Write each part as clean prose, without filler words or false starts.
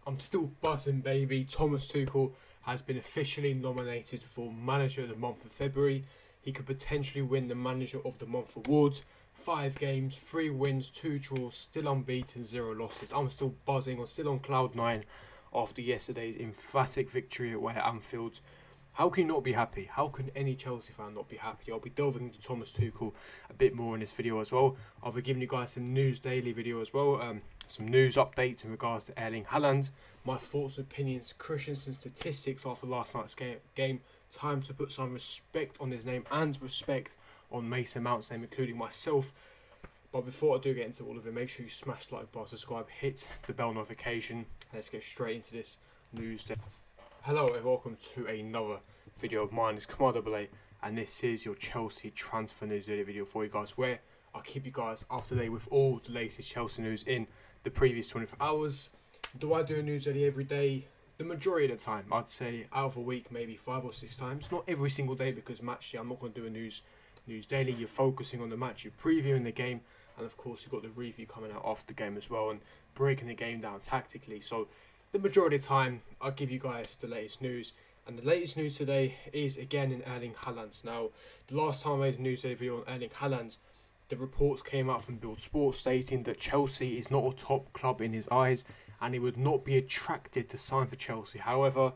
I'm still buzzing, baby. Thomas Tuchel has been officially nominated for Manager of the Month of February. He could potentially win the Manager of the Month award. 5 games, 3 wins, 2 draws, still unbeaten, 0 losses. I'm still buzzing. I'm still on cloud 9 after yesterday's emphatic victory away at Anfield. How can you not be happy? How can any Chelsea fan not be happy? I'll be delving into Thomas Tuchel a bit more in this video as well. I'll be giving you guys some news daily video as well. Some news updates in regards to Erling Haaland. My thoughts, opinions, Christensen statistics after last night's game. Time to put some respect on his name and respect on Mason Mount's name, including myself. But before I do get into all of it, make sure you smash the like button, subscribe, hit the bell notification. And let's get straight into this news day. Hello and welcome to another video of mine. It's Kemal AA and this is your Chelsea transfer news daily video for you guys, where I'll keep you guys up to date with all the latest Chelsea news in the previous 24 hours. Do I do a news daily every day? The majority of the time, I'd say out of a week, maybe 5 or 6 times. Not every single day, because match day, I'm not going to do a news daily. You're focusing on the match, you're previewing the game, and of course you've got the review coming out after the game as well and breaking the game down tactically. So the majority of the time, I'll give you guys the latest news. And the latest news today is again in Erling Haaland. Now, the last time I made a news daily video on Erling Haaland, the reports came out from Build Sport stating that Chelsea is not a top club in his eyes and he would not be attracted to sign for Chelsea. However,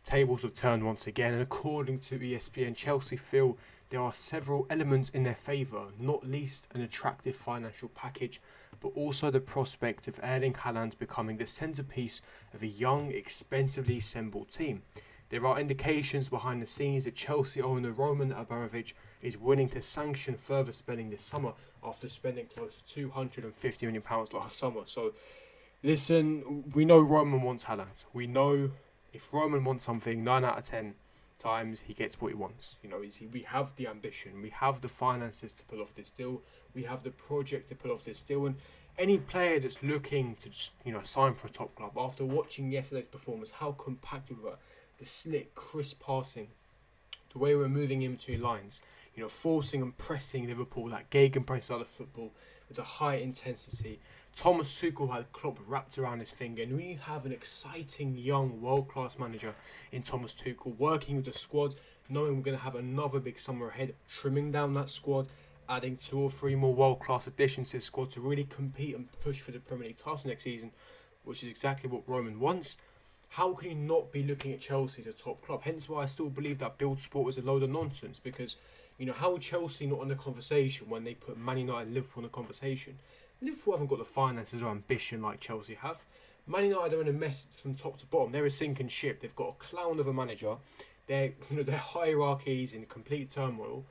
tables have turned once again, and according to ESPN, Chelsea feel there are several elements in their favour, not least an attractive financial package, but also the prospect of Erling Haaland becoming the centrepiece of a young, expensively assembled team. There are indications behind the scenes that Chelsea owner Roman Abramovich is willing to sanction further spending this summer after spending close to £250 million last summer. So, listen, we know Roman wants Haaland. We know if Roman wants something, 9 out of 10 times he gets what he wants. You know, we have the ambition, we have the finances to pull off this deal, we have the project to pull off this deal, and any player that's looking to just, sign for a top club, after watching yesterday's performance, how compact we were, the slick, crisp passing, the way we're moving in between lines, forcing and pressing Liverpool, that gegenpress style of football with a high intensity. Thomas Tuchel had Klopp wrapped around his finger, and when you have an exciting young world-class manager in Thomas Tuchel working with the squad, knowing we're going to have another big summer ahead, trimming down that squad, adding 2 or 3 more world-class additions to the squad to really compete and push for the Premier League title next season, which is exactly what Roman wants. How can you not be looking at Chelsea as a top club? Hence why I still believe that Build Sport is a load of nonsense, because how are Chelsea not in the conversation when they put Man United and Liverpool in the conversation? Liverpool haven't got the finances or ambition like Chelsea have. Man United are in a mess from top to bottom. They're a sinking ship. They've got a clown of a manager. Their hierarchies in complete turmoil,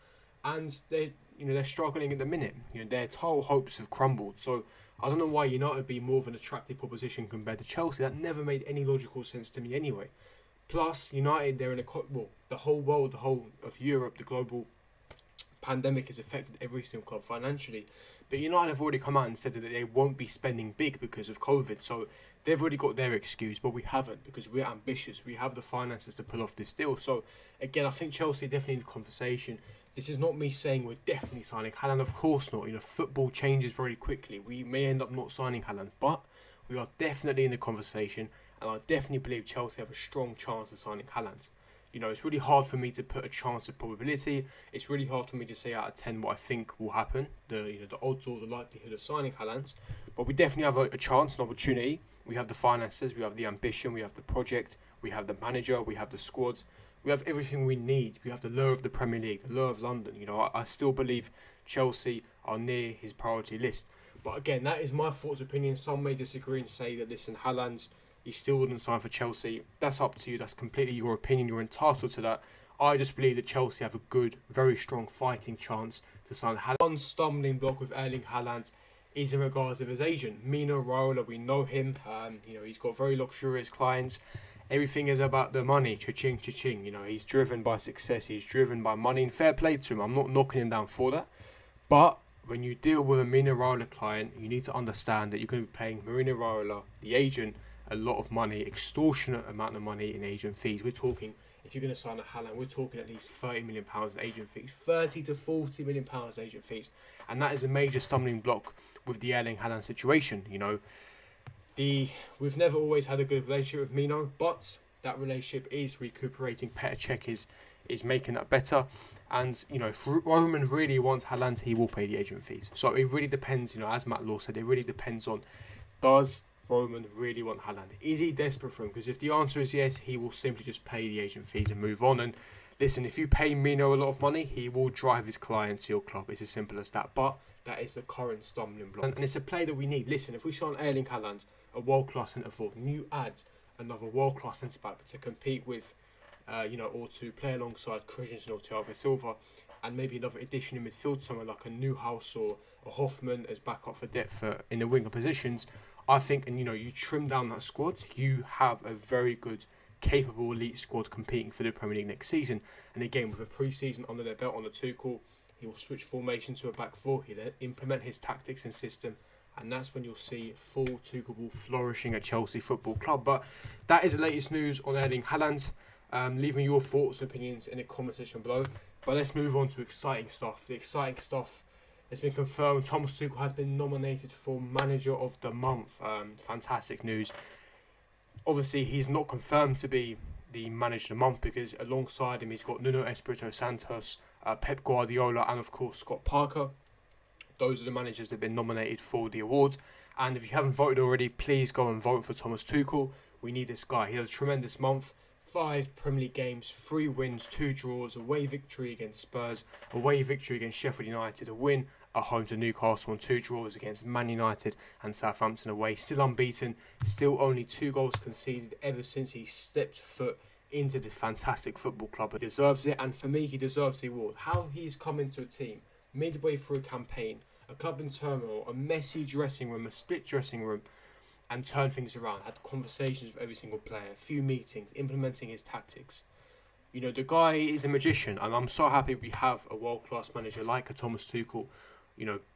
and they're struggling at the minute. Their title hopes have crumbled. So I don't know why United would be more of an attractive proposition compared to Chelsea. That never made any logical sense to me anyway. Plus, United, they're in the whole world, the whole of Europe, the global pandemic has affected every single club financially. But United have already come out and said that they won't be spending big because of COVID. So they've already got their excuse, but we haven't, because we're ambitious. We have the finances to pull off this deal. So again, I think Chelsea are definitely in the conversation. This is not me saying we're definitely signing Haaland. Of course not. Football changes very quickly. We may end up not signing Haaland, but we are definitely in the conversation, and I definitely believe Chelsea have a strong chance of signing Haaland. It's really hard for me to put a chance of probability. It's really hard for me to say out of 10 what I think will happen, the odds or the likelihood of signing Haaland. But we definitely have a chance, an opportunity. We have the finances, we have the ambition, we have the project, we have the manager, we have the squad. We have everything we need. We have the lure of the Premier League, the lure of London. I still believe Chelsea are near his priority list. But again, that is my thoughts, opinions. Some may disagree and say that, listen, Haaland, he still wouldn't sign for Chelsea. That's up to you. That's completely your opinion. You're entitled to that. I just believe that Chelsea have a good, very strong fighting chance to sign Haaland. One stumbling block with Erling Haaland is in regards of his agent, Mino Raiola. We know him. He's got very luxurious clients. Everything is about the money, cha-ching, cha-ching. He's driven by success. He's driven by money, and fair play to him. I'm not knocking him down for that. But when you deal with a Mino Raiola client, you need to understand that you're going to be paying Mino Raiola, the agent, a lot of money, extortionate amount of money in agent fees. We're talking, if you're going to sign a Haaland, we're talking at least £30 million in agent fees, £30 to £40 million in agent fees. And that is a major stumbling block with the Erling Haaland situation. We've never always had a good relationship with Mino, but that relationship is recuperating. Petr Cech is making that better. And, if Roman really wants Haaland, he will pay the agent fees. So it really depends, as Matt Law said, it really depends on, does Roman really want Haaland? Is he desperate for him? Because if the answer is yes, he will simply just pay the agent fees and move on. And listen, if you pay Mino a lot of money, he will drive his client to your club. It's as simple as that. But that is the current stumbling block. And it's a player that we need. Listen, if we sign Erling Haaland, a world-class centre-forward, and you add another world-class centre-back to compete with, or to play alongside Christensen or Thiago Silva, and maybe another addition in midfield, someone like a Newhouse or a Hoffman as backup for depth in the winger positions, I think, and you trim down that squad, you have a very good, capable elite squad competing for the Premier League next season. And again, with a pre-season under their belt on the Tuchel, he will switch formation to a back four. He'll then implement his tactics and system, and that's when you'll see full Tuchel ball flourishing at Chelsea Football Club. But that is the latest news on Erling Haaland. Leave me your thoughts and opinions in the comment section below. But let's move on to exciting stuff. The exciting stuff has been confirmed. Thomas Tuchel has been nominated for Manager of the Month. Fantastic news. Obviously, he's not confirmed to be the Manager of the Month because alongside him, he's got Nuno Espirito Santos, Pep Guardiola, and of course Scott Parker. Those are the managers that have been nominated for the award. And if you haven't voted already, please go and vote for Thomas Tuchel. We need this guy. He had a tremendous month. 5 Premier League games, 3 wins, 2 draws, away victory against Spurs, away victory against Sheffield United, a win at home to Newcastle, and 2 draws against Man United and Southampton away. Still unbeaten, still only 2 goals conceded ever since he stepped foot into this fantastic football club. He deserves it, and for me, he deserves the award. How he's come into a team midway through a campaign, a club in turmoil, a messy dressing room, a split dressing room, and turned things around, had conversations with every single player, a few meetings, implementing his tactics. The guy is a magician, and I'm so happy we have a world-class manager like a Thomas Tuchel,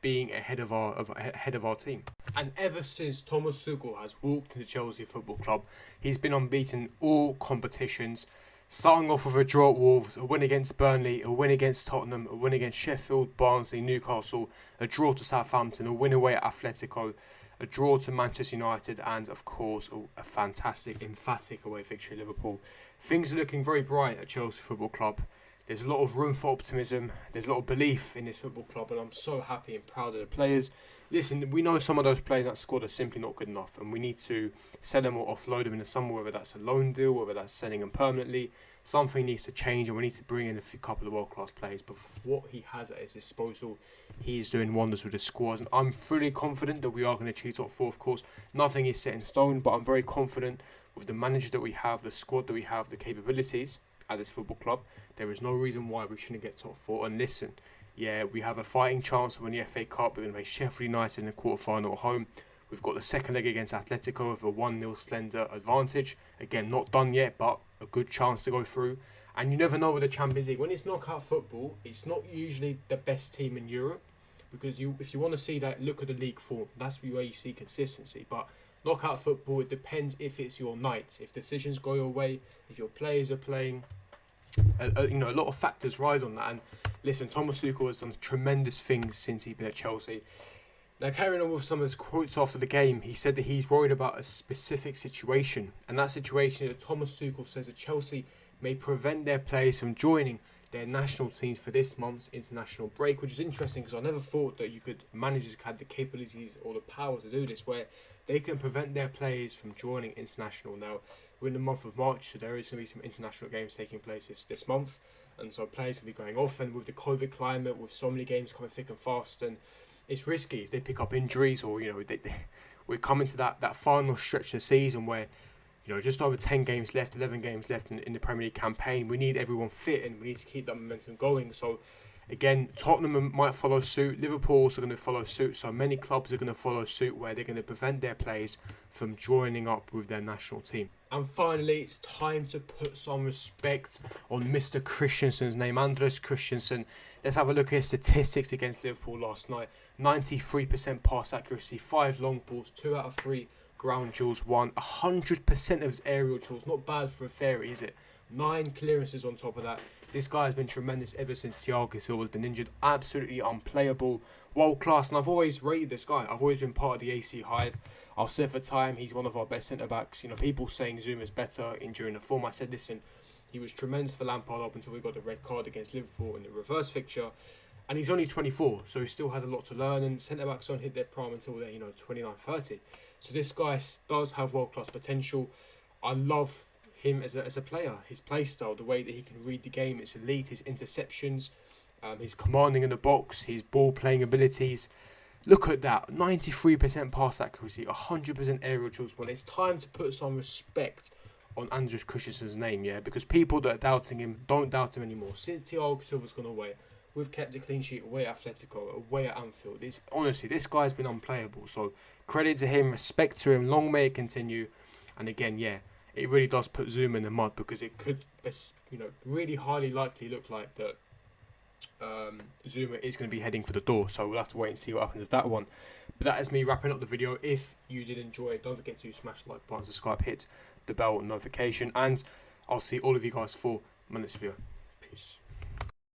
being ahead of our team. And ever since Thomas Tuchel has walked into Chelsea Football Club, he's been unbeaten in all competitions, starting off with a draw at Wolves, a win against Burnley, a win against Tottenham, a win against Sheffield, Barnsley, Newcastle, a draw to Southampton, a win away at Atletico, a draw to Manchester United, and of course a fantastic, emphatic away victory at Liverpool. Things are looking very bright at Chelsea Football Club. There's a lot of room for optimism. There's a lot of belief in this football club, and I'm so happy and proud of the players. Listen, we know some of those players in that squad are simply not good enough, and we need to sell them or offload them in the summer, whether that's a loan deal, whether that's selling them permanently. Something needs to change, and we need to bring in a couple of world-class players. But for what he has at his disposal, he is doing wonders with the squad. And I'm fully confident that we are going to achieve top 4, of course. Nothing is set in stone, but I'm very confident with the manager that we have, the squad that we have, the capabilities at this football club. There is no reason why we shouldn't get top 4. And listen, yeah, we have a fighting chance to win the FA Cup. We're going to face Sheffield United in the quarter-final at home. We've got the second leg against Atletico with a 1-0 slender advantage. Again, not done yet, but a good chance to go through. And you never know with the Champions League. When it's knockout football, it's not usually the best team in Europe. Because if you want to see that, look at the league form. That's where you see consistency. But knockout football, it depends if it's your night. If decisions go your way, if your players are playing. A lot of factors ride on that. And listen, Thomas Tuchel has done tremendous things since he's been at Chelsea. Now, carrying on with some of his quotes after the game, he said that he's worried about a specific situation. And that situation is that Thomas Tuchel says that Chelsea may prevent their players from joining their national teams for this month's international break, which is interesting because I never thought that managers had the capabilities or the power to do this, where they can prevent their players from joining international. Now, we're in the month of March, so there is going to be some international games taking place this month. And so players will be going off, and with the COVID climate, with so many games coming thick and fast, and it's risky if they pick up injuries or, we're coming to that final stretch of the season where, just over 10 games left, 11 games left in the Premier League campaign. We need everyone fit and we need to keep that momentum going. So, again, Tottenham might follow suit. Liverpool also going to follow suit. So many clubs are going to follow suit where they're going to prevent their players from joining up with their national team. And finally, it's time to put some respect on Mr. Christensen's name, Andres Christensen. Let's have a look at his statistics against Liverpool last night. 93% pass accuracy, 5 long balls, 2 out of 3 ground duels won, 100% of his aerial duels. Not bad for a fairy, is it? 9 clearances on top of that. This guy has been tremendous ever since Thiago Silva's been injured. Absolutely unplayable, world class, and I've always rated this guy. I've always been part of the AC hive. I've said for time he's one of our best centre backs. You know, people saying Zuma's better during the form. I said, listen, he was tremendous for Lampard up until we got the red card against Liverpool in the reverse fixture. And he's only 24, so he still has a lot to learn. And centre-backs don't hit their prime until they're, 29, 30. So this guy does have world-class potential. I love him as a player. His play style, the way that he can read the game, it's elite. His interceptions, his commanding in the box, his ball-playing abilities. Look at that, 93% pass accuracy, 100% aerial choice. Well, it's time to put some respect on Andreas Christensen's name, yeah? Because people that are doubting him don't doubt him anymore. Since Thiago Silva's gone away, we've kept a clean sheet away at Atletico, away at Anfield. Honestly, this guy's been unplayable. So credit to him, respect to him, long may it continue. And again, yeah, it really does put Zuma in the mud, because it could, really highly likely look like that Zuma is going to be heading for the door. So we'll have to wait and see what happens with that one. But that is me wrapping up the video. If you did enjoy it, don't forget to smash the like button, subscribe, hit the bell notification, and I'll see all of you guys for my next video. Peace.